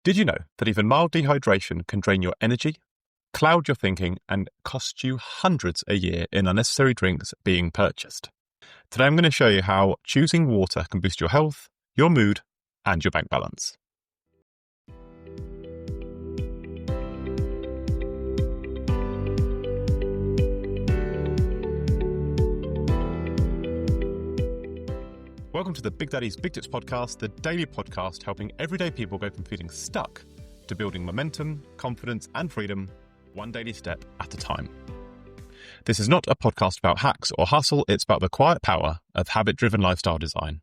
Did you know that even mild dehydration can drain your energy, cloud your thinking, and cost you hundreds a year in unnecessary drinks being purchased? Today I'm going to show you how choosing water can boost your health, your mood, and your bank balance. Welcome to the Big Daddy's Big Tips podcast, the daily podcast helping everyday people go from feeling stuck to building momentum, confidence, and freedom, one daily step at a time. This is not a podcast about hacks or hustle, it's about the quiet power of habit-driven lifestyle design,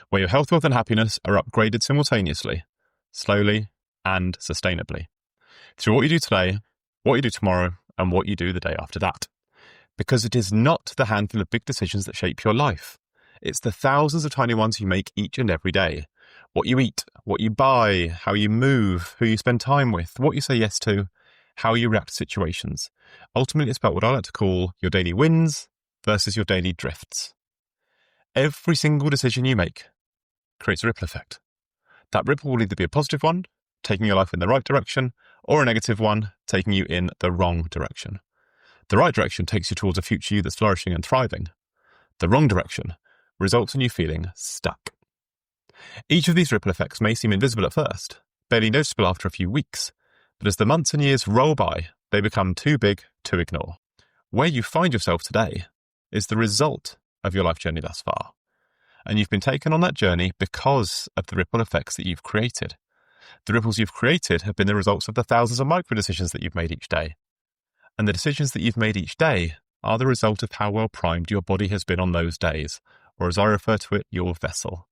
where your health, wealth, and happiness are upgraded simultaneously, slowly, and sustainably, through what you do today, what you do tomorrow, and what you do the day after that. Because it is not the handful of big decisions that shape your life. It's the thousands of tiny ones you make each and every day. What you eat, what you buy, how you move, who you spend time with, what you say yes to, how you react to situations. Ultimately, it's about what I like to call your daily wins versus your daily drifts. Every single decision you make creates a ripple effect. That ripple will either be a positive one, taking your life in the right direction, or a negative one, taking you in the wrong direction. The right direction takes you towards a future you that's flourishing and thriving. The wrong direction results in you feeling stuck. Each of these ripple effects may seem invisible at first, barely noticeable after a few weeks, but as the months and years roll by, they become too big to ignore. Where you find yourself today is the result of your life journey thus far, and you've been taken on that journey because of the ripple effects that you've created. The ripples you've created have been the results of the thousands of micro decisions that you've made each day, and the decisions that you've made each day are the result of how well primed your body has been on those days, or as I refer to it, your vessel.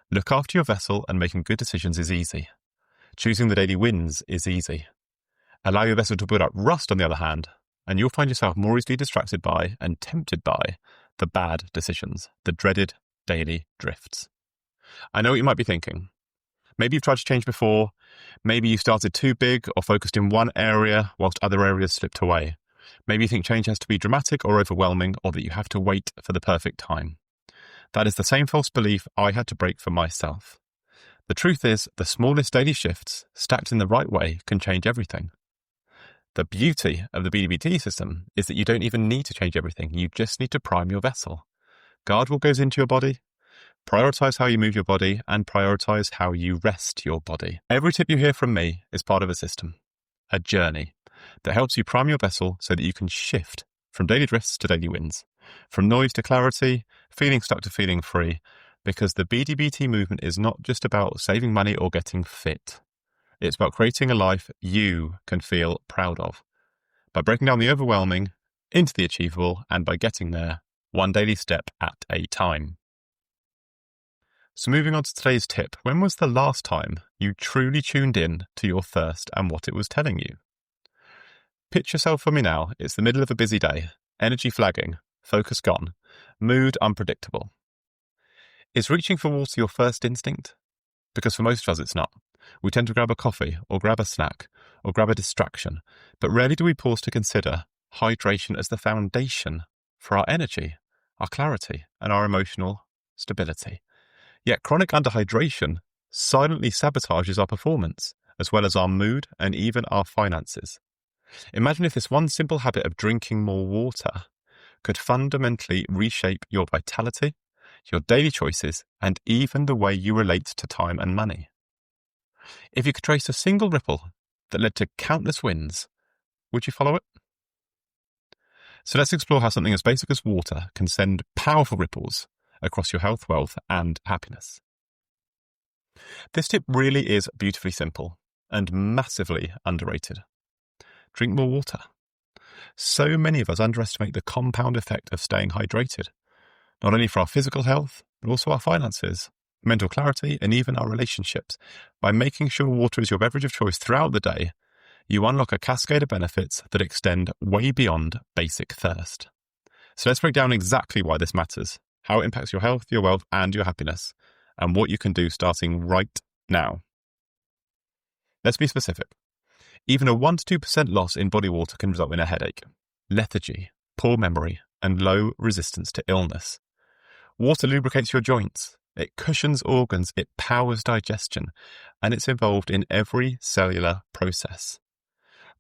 Look after your vessel, and making good decisions is easy. Choosing the daily wins is easy. Allow your vessel to build up rust, on the other hand, and you'll find yourself more easily distracted by and tempted by the bad decisions, the dreaded daily drifts. I know what you might be thinking. Maybe you've tried to change before. Maybe you started too big or focused in one area whilst other areas slipped away. Maybe you think change has to be dramatic or overwhelming, or that you have to wait for the perfect time. That is the same false belief I had to break for myself. The truth is, the smallest daily shifts, stacked in the right way, can change everything. The beauty of the BDBT system is that you don't even need to change everything. You just need to prime your vessel. Guard what goes into your body, prioritize how you move your body, and prioritize how you rest your body. Every tip you hear from me is part of a system, a journey that helps you prime your vessel so that you can shift from daily drifts to daily wins, from noise to clarity, feeling stuck to feeling free, because the BDBT movement is not just about saving money or getting fit. It's about creating a life you can feel proud of, by breaking down the overwhelming into the achievable, and by getting there one daily step at a time. So moving on to today's tip, when was the last time you truly tuned in to your thirst and what it was telling you? Picture yourself for me now. It's the middle of a busy day, energy flagging, focus gone, mood unpredictable. Is reaching for water your first instinct? Because for most of us it's not. We tend to grab a coffee, or grab a snack, or grab a distraction, but rarely do we pause to consider hydration as the foundation for our energy, our clarity, and our emotional stability. Yet chronic underhydration silently sabotages our performance, as well as our mood and even our finances. Imagine if this one simple habit of drinking more water could fundamentally reshape your vitality, your daily choices, and even the way you relate to time and money. If you could trace a single ripple that led to countless wins, would you follow it? So let's explore how something as basic as water can send powerful ripples across your health, wealth, and happiness. This tip really is beautifully simple and massively underrated. Drink more water. So many of us underestimate the compound effect of staying hydrated, not only for our physical health, but also our finances, mental clarity, and even our relationships. By making sure water is your beverage of choice throughout the day, you unlock a cascade of benefits that extend way beyond basic thirst. So let's break down exactly why this matters, how it impacts your health, your wealth, and your happiness, and what you can do starting right now. Let's be specific. Even a 1 to 2% loss in body water can result in a headache, lethargy, poor memory, and low resistance to illness. Water lubricates your joints, It cushions organs, it powers digestion, and it's involved in every cellular process.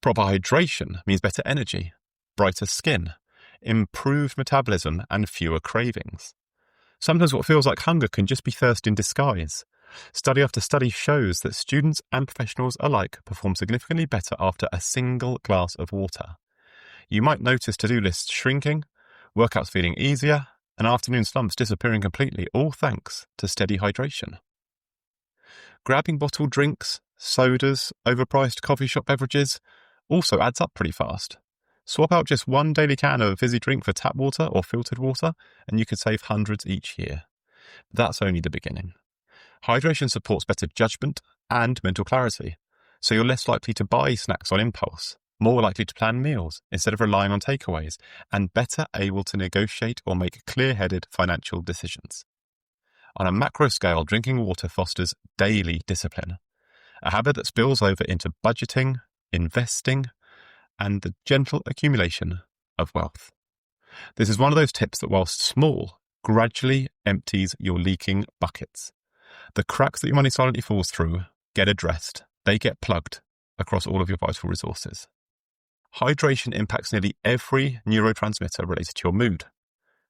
Proper hydration means better energy, brighter skin, improved metabolism, and fewer cravings. Sometimes what feels like hunger can just be thirst in disguise. Study after study shows that students and professionals alike perform significantly better after a single glass of water. You might notice to-do lists shrinking, workouts feeling easier, and afternoon slumps disappearing completely, all thanks to steady hydration. Grabbing bottled drinks, sodas, overpriced coffee shop beverages also adds up pretty fast. Swap out just one daily can of fizzy drink for tap water or filtered water, and you could save hundreds each year. That's only the beginning. Hydration supports better judgment and mental clarity, so you're less likely to buy snacks on impulse, more likely to plan meals instead of relying on takeaways, and better able to negotiate or make clear-headed financial decisions. On a macro scale, drinking water fosters daily discipline, a habit that spills over into budgeting, investing, and the gentle accumulation of wealth. This is one of those tips that, whilst small, gradually empties your leaking buckets. The cracks that your money silently falls through get addressed. They get plugged across all of your vital resources. Hydration impacts nearly every neurotransmitter related to your mood.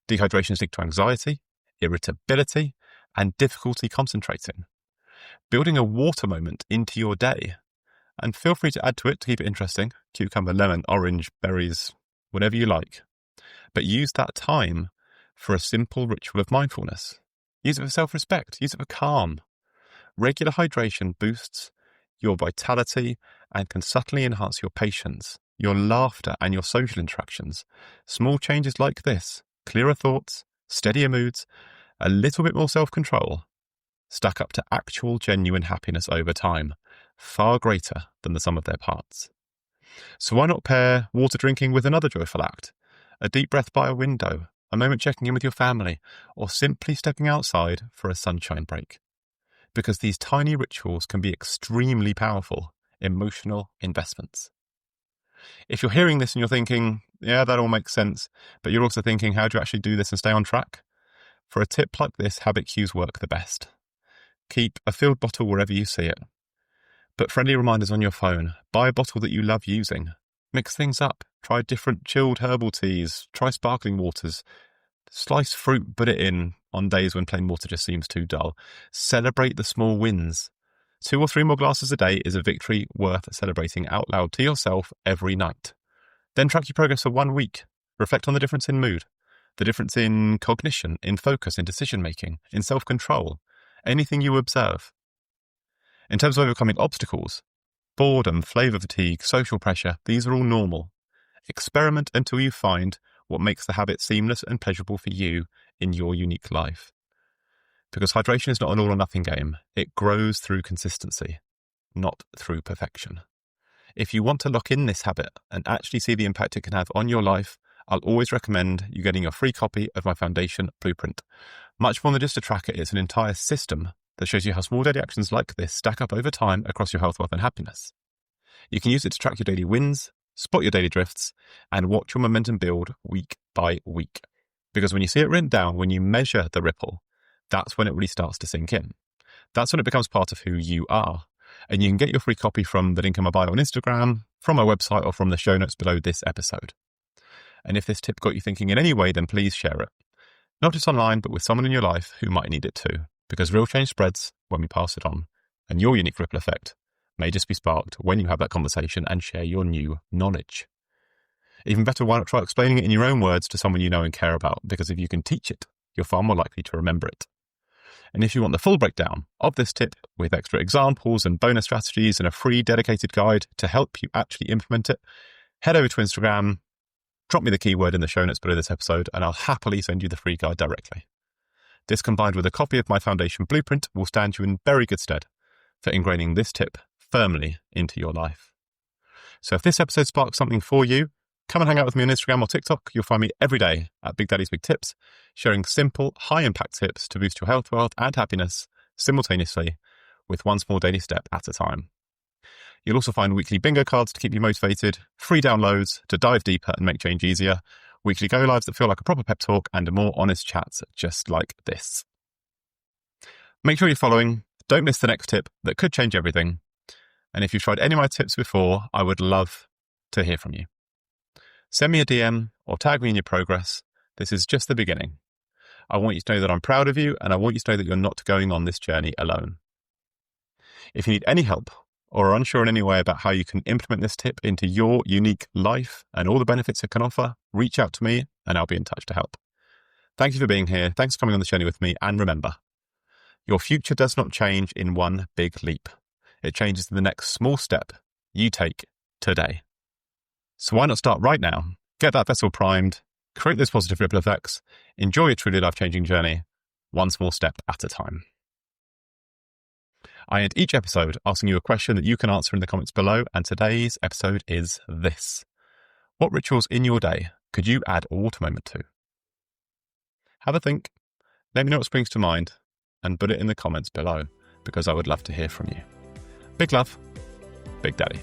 Dehydration is linked to anxiety, irritability, and difficulty concentrating. Building a water moment into your day, and feel free to add to it to keep it interesting, cucumber, lemon, orange, berries, whatever you like. But use that time for a simple ritual of mindfulness. Use it for self-respect, use it for calm. Regular hydration boosts your vitality and can subtly enhance your patience, your laughter, and your social interactions. Small changes like this, clearer thoughts, steadier moods, a little bit more self-control, stack up to actual genuine happiness over time, far greater than the sum of their parts. So why not pair water drinking with another joyful act? A deep breath by a window, a moment checking in with your family, or simply stepping outside for a sunshine break. Because these tiny rituals can be extremely powerful emotional investments. If you're hearing this and you're thinking, yeah, that all makes sense, but you're also thinking, how do you actually do this and stay on track? For a tip like this, habit cues work the best. Keep a filled bottle wherever you see it. Put friendly reminders on your phone. Buy a bottle that you love using. Mix things up. Try different chilled herbal teas. Try sparkling waters. Slice fruit, put it in on days when plain water just seems too dull. Celebrate the small wins. 2 or 3 more glasses a day is a victory worth celebrating out loud to yourself every night. Then track your progress for 1 week. Reflect on the difference in mood, the difference in cognition, in focus, in decision-making, in self-control, anything you observe. In terms of overcoming obstacles, boredom, flavour fatigue, social pressure, these are all normal. Experiment until you find what makes the habit seamless and pleasurable for you in your unique life. Because hydration is not an all or nothing game. It grows through consistency, not through perfection. If you want to lock in this habit and actually see the impact it can have on your life, I'll always recommend you getting a free copy of my Foundation Blueprint. Much more than just a tracker, it's an entire system that shows you how small daily actions like this stack up over time across your health, wealth, and happiness. You can use it to track your daily wins, spot your daily drifts, and watch your momentum build week by week. Because when you see it written down, when you measure the ripple, that's when it really starts to sink in. That's when it becomes part of who you are. And you can get your free copy from the link in my bio on Instagram, from my website, or from the show notes below this episode. And if this tip got you thinking in any way, then please share it. Not just online, but with someone in your life who might need it too. Because real change spreads when we pass it on. And your unique ripple effect may just be sparked when you have that conversation and share your new knowledge. Even better, why not try explaining it in your own words to someone you know and care about? Because if you can teach it, you're far more likely to remember it. And if you want the full breakdown of this tip with extra examples and bonus strategies and a free dedicated guide to help you actually implement it, head over to Instagram, drop me the keyword in the show notes below this episode, and I'll happily send you the free guide directly. This, combined with a copy of my Foundation Blueprint, will stand you in very good stead for ingraining this tip firmly into your life. So if this episode sparks something for you, come and hang out with me on Instagram or TikTok. You'll find me every day at Big Daddy's Big Tips, sharing simple, high-impact tips to boost your health, wealth, and happiness simultaneously with one small daily step at a time. You'll also find weekly bingo cards to keep you motivated, free downloads to dive deeper and make change easier, weekly go-lives that feel like a proper pep talk, and more honest chats just like this. Make sure you're following. Don't miss the next tip that could change everything. And if you've tried any of my tips before, I would love to hear from you. Send me a DM or tag me in your progress. This is just the beginning. I want you to know that I'm proud of you, and I want you to know that you're not going on this journey alone. If you need any help or are unsure in any way about how you can implement this tip into your unique life and all the benefits it can offer, reach out to me and I'll be in touch to help. Thank you for being here. Thanks for coming on the journey with me. And remember, your future does not change in one big leap. It changes in the next small step you take today. So why not start right now? Get that vessel primed, create those positive ripple effects, enjoy a truly life-changing journey, one small step at a time. I end each episode asking you a question that you can answer in the comments below, and today's episode is this. What rituals in your day could you add a water moment to? Have a think, let me know what springs to mind, and put it in the comments below, because I would love to hear from you. Big love, Big Daddy.